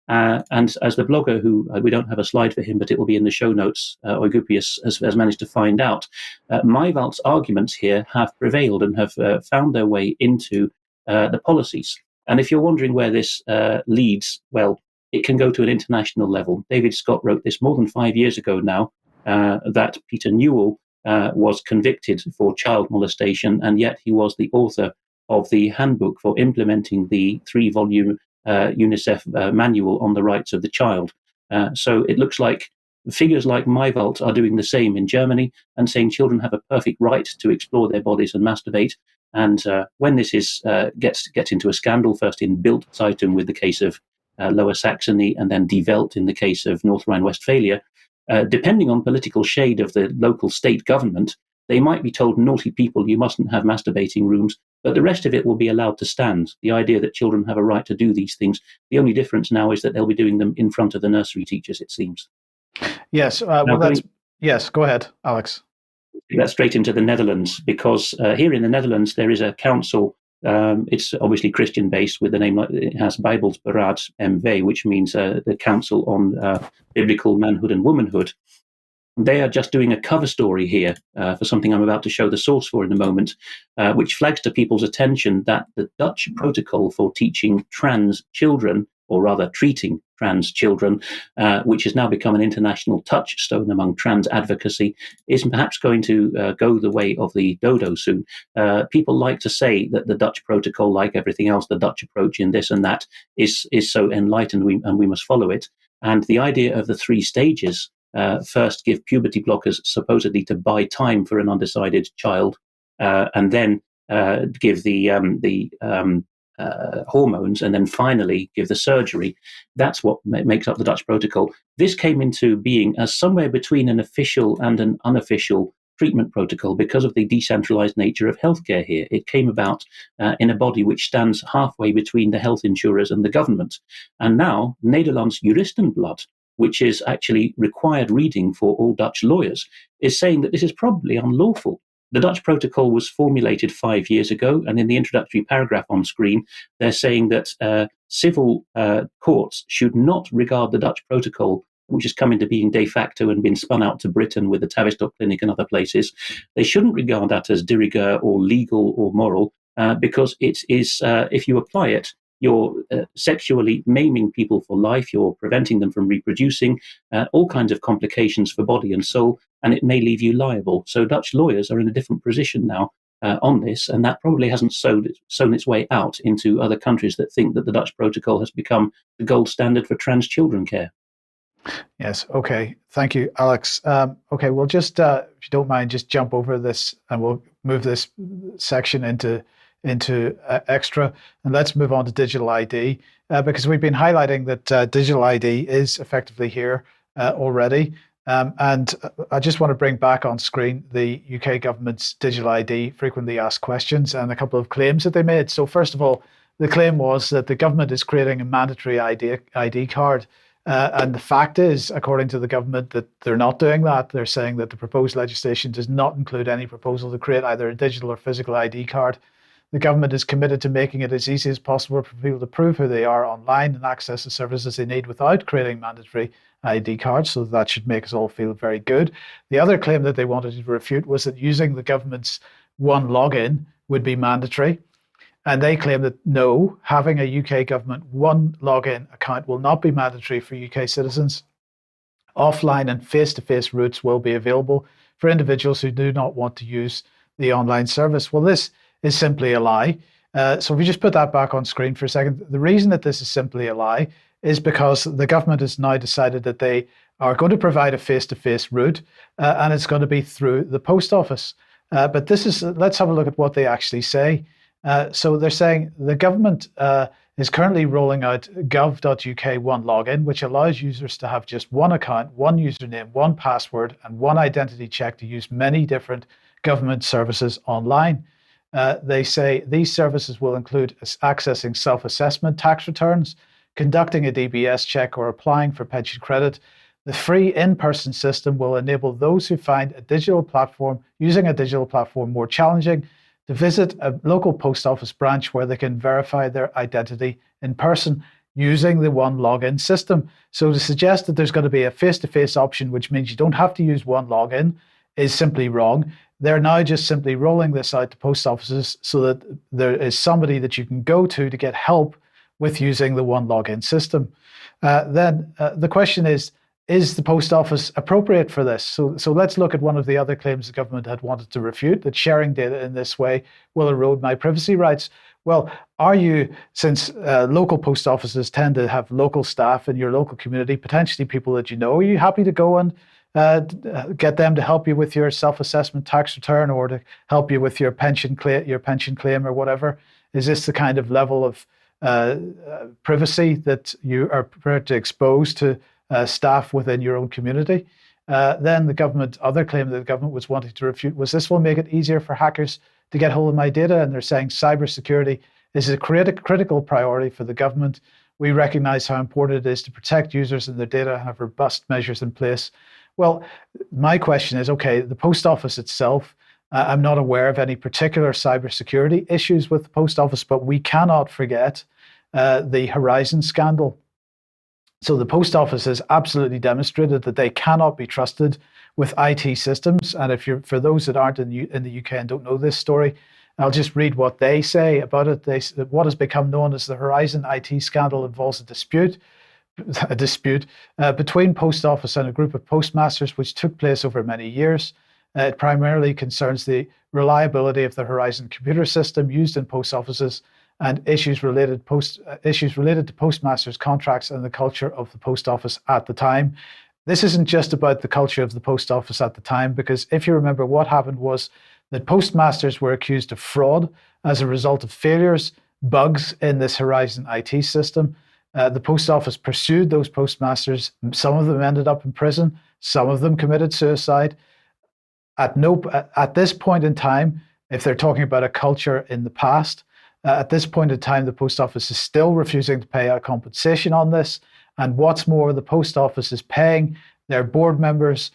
And as the blogger, who we don't have a slide for him, but it will be in the show notes, Eugupius has managed to find out, Maywald's arguments here have prevailed and have found their way into the policies. And if you're wondering where this leads, well, it can go to an international level. David Scott wrote this more than 5 years ago now, that Peter Newell was convicted for child molestation, and yet he was the author of the handbook for implementing the 3-volume UNICEF manual on the rights of the child. So it looks like figures like Maywald are doing the same in Germany and saying children have a perfect right to explore their bodies and masturbate. And when this gets into a scandal, first in Bild Zeitung with the case of Lower Saxony, and then Die Welt in the case of North Rhine-Westphalia, depending on political shade of the local state government, they might be told, naughty people, you mustn't have masturbating rooms, but the rest of it will be allowed to stand. The idea that children have a right to do these things, the only difference now is that they'll be doing them in front of the nursery teachers, it seems. Yes, yes, go ahead, Alex. That's straight into the Netherlands, because here in the Netherlands, there is a council. It's obviously Christian-based with the name, it has Bijbelsberaad MV, which means the Council on Biblical Manhood and Womanhood. They are just doing a cover story here for something I'm about to show the source for in a moment, which flags to people's attention that the Dutch protocol for teaching trans children, or rather treating trans children, which has now become an international touchstone among trans advocacy, is perhaps going to go the way of the dodo soon. People like to say that the Dutch protocol, like everything else, the Dutch approach in this and that, is so enlightened and we must follow it. And the idea of the 3 stages, first give puberty blockers supposedly to buy time for an undecided child, and then give the hormones and then finally give the surgery. That's what makes up the Dutch protocol. This came into being as somewhere between an official and an unofficial treatment protocol because of the decentralized nature of healthcare here. It came about in a body which stands halfway between the health insurers and the government. And now, Nederlands Juristenblad, which is actually required reading for all Dutch lawyers, is saying that this is probably unlawful. The Dutch protocol was formulated 5 years ago, and in the introductory paragraph on screen, they're saying that civil courts should not regard the Dutch protocol, which has come into being de facto and been spun out to Britain with the Tavistock Clinic and other places. They shouldn't regard that as de rigueur or legal or moral, because it is, if you apply it, you're sexually maiming people for life, you're preventing them from reproducing, all kinds of complications for body and soul, and it may leave you liable. So Dutch lawyers are in a different position now on this, and that probably hasn't sown its way out into other countries that think that the Dutch protocol has become the gold standard for trans children care. Yes. Okay. Thank you, Alex. Okay. We'll just, if you don't mind, just jump over this and we'll move this section into extra, and let's move on to digital ID because we've been highlighting that digital ID is effectively here already. And I just want to bring back on screen the UK government's digital ID frequently asked questions and a couple of claims that they made. So first of all, the claim was that the government is creating a mandatory ID card. And the fact is, according to the government, that they're not doing that. They're saying that the proposed legislation does not include any proposal to create either a digital or physical ID card. The government is committed to making it as easy as possible for people to prove who they are online and access the services they need without creating mandatory ID cards. So that should make us all feel very good. The other claim that they wanted to refute was that using the government's one login would be mandatory. And they claim that no, having a UK government one login account will not be mandatory for UK citizens. Offline and face-to-face routes will be available for individuals who do not want to use the online service. Well, this is simply a lie. So if we just put that back on screen for a second, the reason that this is simply a lie is because the government has now decided that they are going to provide a face-to-face route and it's going to be through the post office. But let's have a look at what they actually say. So they're saying the government is currently rolling out gov.uk one login, which allows users to have just one account, one username, one password, and one identity check to use many different government services online. They say these services will include accessing self-assessment tax returns, conducting a DBS check, or applying for pension credit. The free in-person system will enable those who find using a digital platform more challenging to visit a local post office branch where they can verify their identity in person using the one login system. So to suggest that there's going to be a face-to-face option, which means you don't have to use one login, is simply wrong. They're now just simply rolling this out to post offices so that there is somebody that you can go to get help with using the one login system. Then the question is the post office appropriate for this? So let's look at one of the other claims the government had wanted to refute, that sharing data in this way will erode my privacy rights. Well, since local post offices tend to have local staff in your local community, potentially people that you know, are you happy to go and get them to help you with your self-assessment tax return or to help you with your pension claim or whatever? Is this the kind of level of privacy that you are prepared to expose to staff within your own community? Then the other claim that the government was wanting to refute was this will make it easier for hackers to get hold of my data. And they're saying cybersecurity is a critical priority for the government. We recognize how important it is to protect users and their data and have robust measures in place. Well, my question is, okay, the post office itself, I'm not aware of any particular cybersecurity issues with the post office, but we cannot forget the Horizon scandal. So the post office has absolutely demonstrated that they cannot be trusted with IT systems. And for those that aren't in the UK and don't know this story, I'll just read what they say about it. What has become known as the Horizon IT scandal involves a dispute between post office and a group of postmasters, which took place over many years. It primarily concerns the reliability of the Horizon computer system used in post offices and issues related to postmasters' contracts and the culture of the post office at the time. This isn't just about the culture of the post office at the time, because if you remember, what happened was that postmasters were accused of fraud as a result of failures bugs in this Horizon IT system. The post office pursued those postmasters. Some of them ended up in prison. Some of them committed suicide. At this point in time, if they're talking about a culture in the past, at this point in time, the post office is still refusing to pay out compensation on this. And what's more, the post office is paying their board members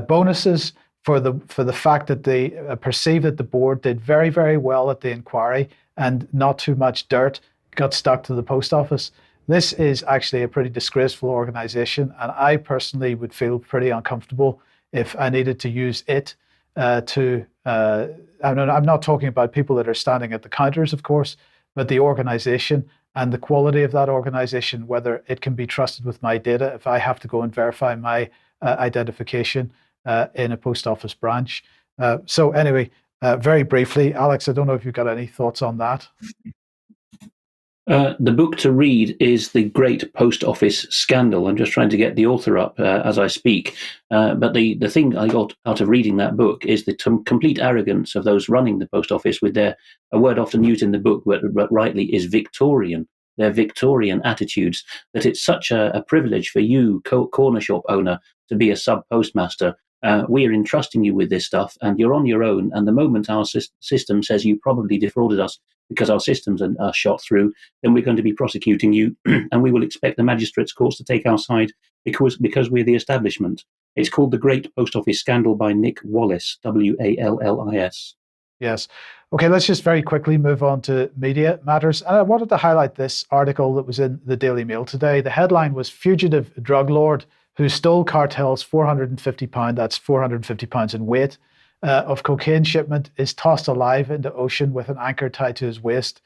bonuses for the fact that they perceive that the board did very, very well at the inquiry and not too much dirt got stuck to the post office. This is actually a pretty disgraceful organization, and I personally would feel pretty uncomfortable if I needed to use it I'm not talking about people that are standing at the counters, of course, but the organization and the quality of that organization, whether it can be trusted with my data if I have to go and verify my identification in a post office branch. So anyway, very briefly, Alex, I don't know if you've got any thoughts on that. The book to read is The Great Post Office Scandal. I'm just trying to get the author up as I speak. But the thing I got out of reading that book is the complete arrogance of those running the post office with a word often used in the book, but rightly is Victorian. Their Victorian attitudes, that it's such a privilege for you, corner shop owner, to be a sub-postmaster. We are entrusting you with this stuff and you're on your own. And the moment our system says you probably defrauded us because our systems are shot through, then we're going to be prosecuting you and we will expect the magistrates' courts to take our side because we're the establishment. It's called The Great Post Office Scandal by Nick Wallis, Wallis. Yes. Okay, let's just very quickly move on to media matters. And I wanted to highlight this article that was in the Daily Mail today. The headline was Fugitive Drug Lord who stole cartel's £450, that's £450 in weight, of cocaine shipment is tossed alive into ocean with an anchor tied to his waist.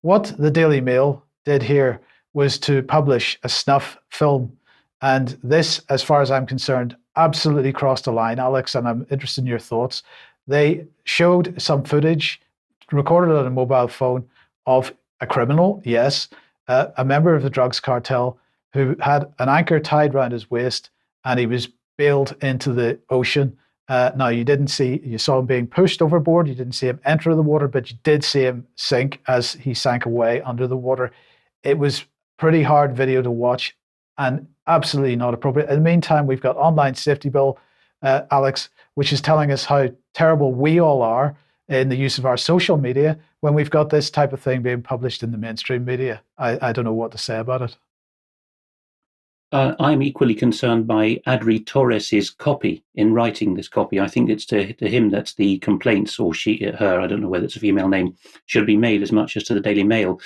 What the Daily Mail did here was to publish a snuff film. And this, as far as I'm concerned, absolutely crossed the line, Alex, and I'm interested in your thoughts. They showed some footage recorded on a mobile phone of a criminal, yes, a member of the drugs cartel who had an anchor tied around his waist and he was bailed into the ocean. Now, you saw him being pushed overboard. You didn't see him enter the water, but you did see him sink as he sank away under the water. It was pretty hard video to watch and absolutely not appropriate. In the meantime, we've got online safety bill, Alex, which is telling us how terrible we all are in the use of our social media when we've got this type of thing being published in the mainstream media. I don't know what to say about it. I'm equally concerned by Adri Torres's copy in writing this copy. I think it's to him that the complaints, or her, I don't know whether it's a female name, should be made as much as to the Daily Mail,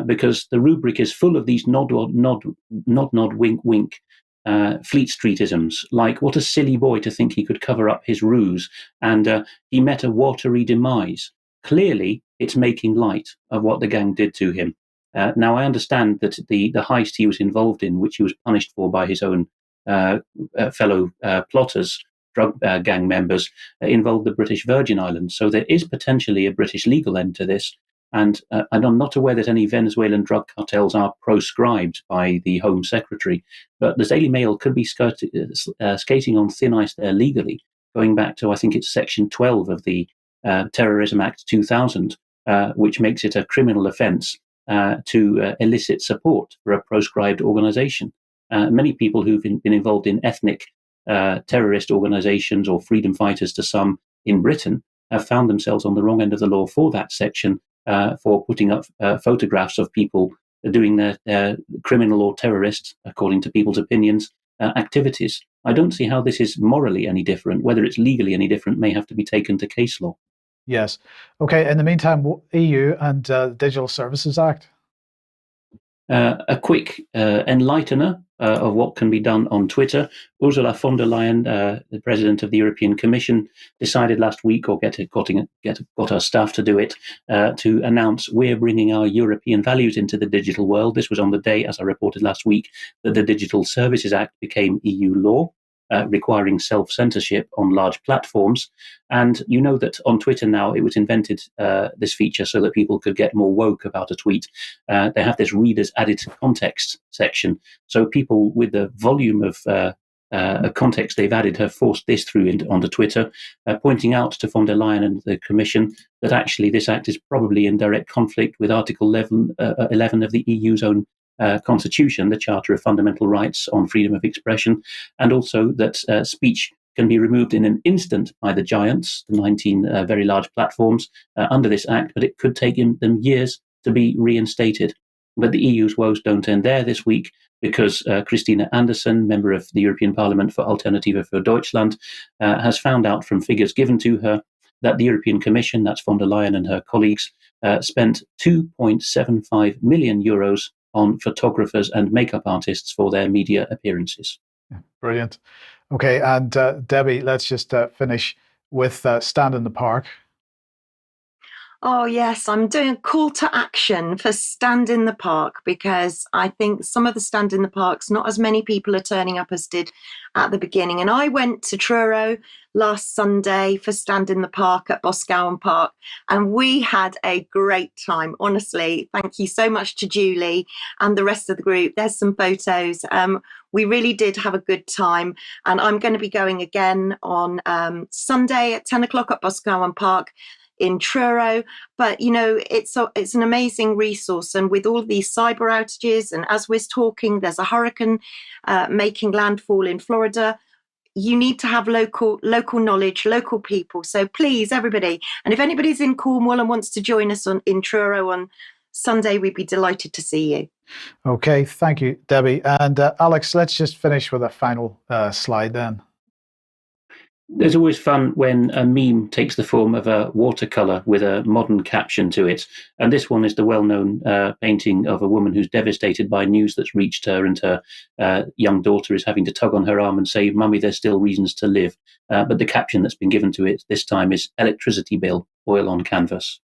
because the rubric is full of these nod, wink, wink, Fleet Streetisms, like what a silly boy to think he could cover up his ruse, and he met a watery demise. Clearly, it's making light of what the gang did to him. Now, I understand that the heist he was involved in, which he was punished for by his own fellow plotters, drug gang members, involved the British Virgin Islands. So there is potentially a British legal end to this. And I'm not aware that any Venezuelan drug cartels are proscribed by the Home Secretary. But the Daily Mail could be skating on thin ice there legally, going back to, I think it's Section 12 of the Terrorism Act 2000, which makes it a criminal offence to elicit support for a proscribed organization. Many people who've been involved in ethnic terrorist organizations or freedom fighters to some in Britain have found themselves on the wrong end of the law for that section, for putting up photographs of people doing their criminal or terrorist, according to people's opinions, activities. I don't see how this is morally any different. Whether it's legally any different may have to be taken to case law. Yes. Okay. In the meantime, EU and the Digital Services Act. A quick enlightener of what can be done on Twitter. Ursula von der Leyen, the president of the European Commission, decided last week, or got her staff to do it, to announce we're bringing our European values into the digital world. This was on the day, as I reported last week, that the Digital Services Act became EU law. Requiring self-censorship on large platforms. And you know that on Twitter now, it was invented, this feature, so that people could get more woke about a tweet. They have this readers added context section. So people with the volume of a context they've added have forced this through onto Twitter, pointing out to von der Leyen and the Commission that actually this act is probably in direct conflict with Article 11 of the EU's own constitution, the Charter of Fundamental Rights on freedom of expression, and also that speech can be removed in an instant by the giants, the 19 very large platforms, under this act, but it could take them years to be reinstated. But the EU's woes don't end there this week, because Christina Anderson, member of the European Parliament for Alternative for Deutschland, has found out from figures given to her that the European Commission, that's von der Leyen and her colleagues, spent 2.75 million euros on photographers and makeup artists for their media appearances. Brilliant. Okay, and Debi, let's just finish with Stand in the Park. Oh, yes, I'm doing a call to action for Stand in the Park, because I think some of the Stand in the Parks, not as many people are turning up as did at the beginning. And I went to Truro last Sunday for Stand in the Park at Boscawen Park, and we had a great time. Honestly, thank you so much to Julie and the rest of the group. There's some photos. We really did have a good time, and I'm going to be going again on Sunday at 10 o'clock at Boscawen Park in Truro. But you know, it's an amazing resource, and with all these cyber outages, and as we're talking, there's a hurricane making landfall in Florida. You need to have local knowledge, local people. So please, everybody, and if anybody's in Cornwall and wants to join us in Truro on Sunday, we'd be delighted to see you. Okay, thank you, Debi. And Alex, let's just finish with a final slide then. There's always fun when a meme takes the form of a watercolor with a modern caption to it. And this one is the well-known painting of a woman who's devastated by news that's reached her, and her young daughter is having to tug on her arm and say, "Mummy, there's still reasons to live." But the caption that's been given to it this time is "Electricity bill, oil on canvas."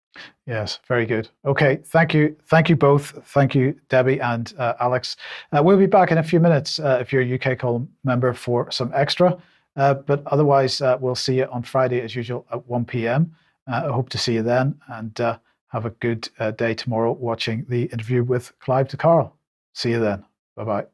Yes, very good. Okay, thank you. Thank you both. Thank you, Debi and Alex. We'll be back in a few minutes if you're a UK Column member for some extra. But otherwise, we'll see you on Friday as usual at 1 p.m. I hope to see you then, and have a good day tomorrow watching the interview with Clive de Carl. See you then. Bye-bye.